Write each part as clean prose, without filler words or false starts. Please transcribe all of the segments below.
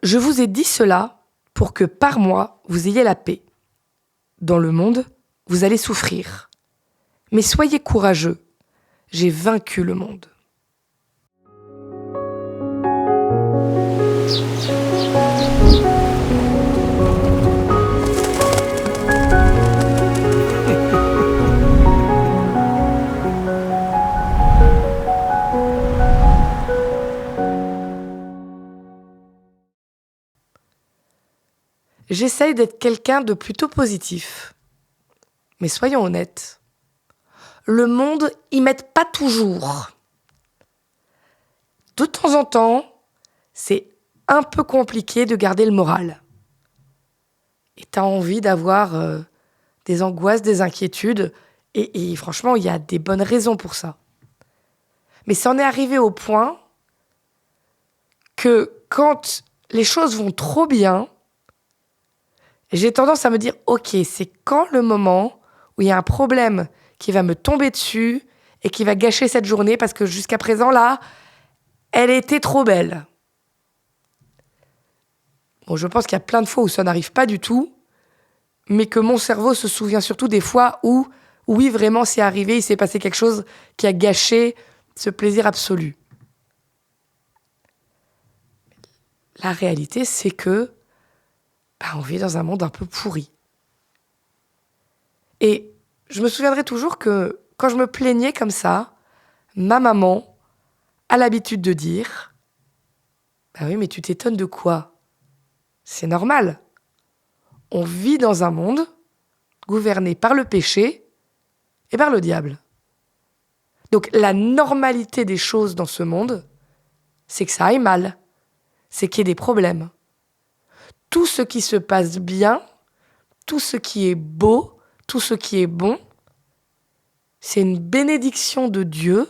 Je vous ai dit cela pour que par moi, vous ayez la paix. Dans le monde, vous allez souffrir. Mais soyez courageux, j'ai vaincu le monde. J'essaye d'être quelqu'un de plutôt positif. Mais soyons honnêtes, le monde y m'aide pas toujours. De temps en temps, c'est un peu compliqué de garder le moral. Et t'as envie d'avoir des angoisses, des inquiétudes. Et franchement, il y a des bonnes raisons pour ça. Mais ça en est arrivé au point que quand les choses vont trop bien, j'ai tendance à me dire, ok, c'est quand le moment où il y a un problème qui va me tomber dessus et qui va gâcher cette journée parce que jusqu'à présent, là, elle était trop belle. Bon, je pense qu'il y a plein de fois où ça n'arrive pas du tout, mais que mon cerveau se souvient surtout des fois où, oui, vraiment, c'est arrivé, il s'est passé quelque chose qui a gâché ce plaisir absolu. La réalité, c'est que on vit dans un monde un peu pourri. Et je me souviendrai toujours que quand je me plaignais comme ça, ma maman a l'habitude de dire « Bah oui, mais tu t'étonnes de quoi ? C'est normal. On vit dans un monde gouverné par le péché et par le diable. Donc la normalité des choses dans ce monde, c'est que ça aille mal, c'est qu'il y ait des problèmes. Tout ce qui se passe bien, tout ce qui est beau, tout ce qui est bon, c'est une bénédiction de Dieu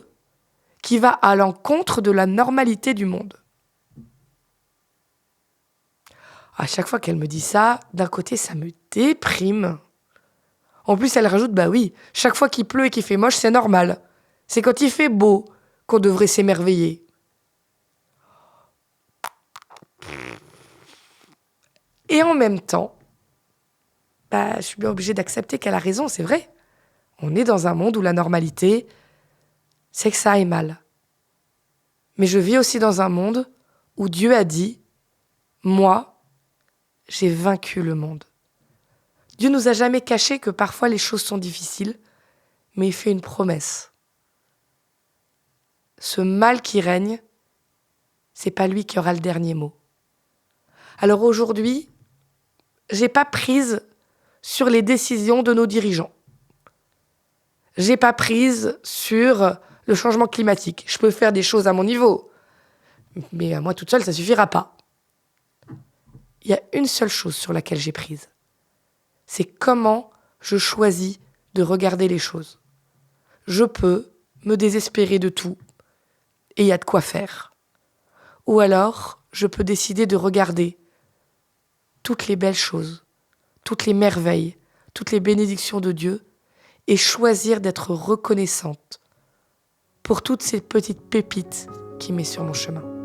qui va à l'encontre de la normalité du monde. » À chaque fois qu'elle me dit ça, d'un côté, ça me déprime. En plus, elle rajoute, bah oui, chaque fois qu'il pleut et qu'il fait moche, c'est normal. C'est quand il fait beau qu'on devrait s'émerveiller. Et en même temps, je suis bien obligée d'accepter qu'elle a raison, c'est vrai. On est dans un monde où la normalité, c'est que ça aille mal. Mais je vis aussi dans un monde où Dieu a dit, moi, j'ai vaincu le monde. Dieu nous a jamais caché que parfois les choses sont difficiles, mais il fait une promesse. Ce mal qui règne, c'est pas lui qui aura le dernier mot. Alors aujourd'hui, j'ai pas prise sur les décisions de nos dirigeants. J'ai pas prise sur le changement climatique. Je peux faire des choses à mon niveau, mais à moi toute seule, ça suffira pas. Il y a une seule chose sur laquelle j'ai prise. C'est comment je choisis de regarder les choses. Je peux me désespérer de tout, et il y a de quoi faire. Ou alors, je peux décider de regarder toutes les belles choses, toutes les merveilles, toutes les bénédictions de Dieu, et choisir d'être reconnaissante pour toutes ces petites pépites qu'il met sur mon chemin.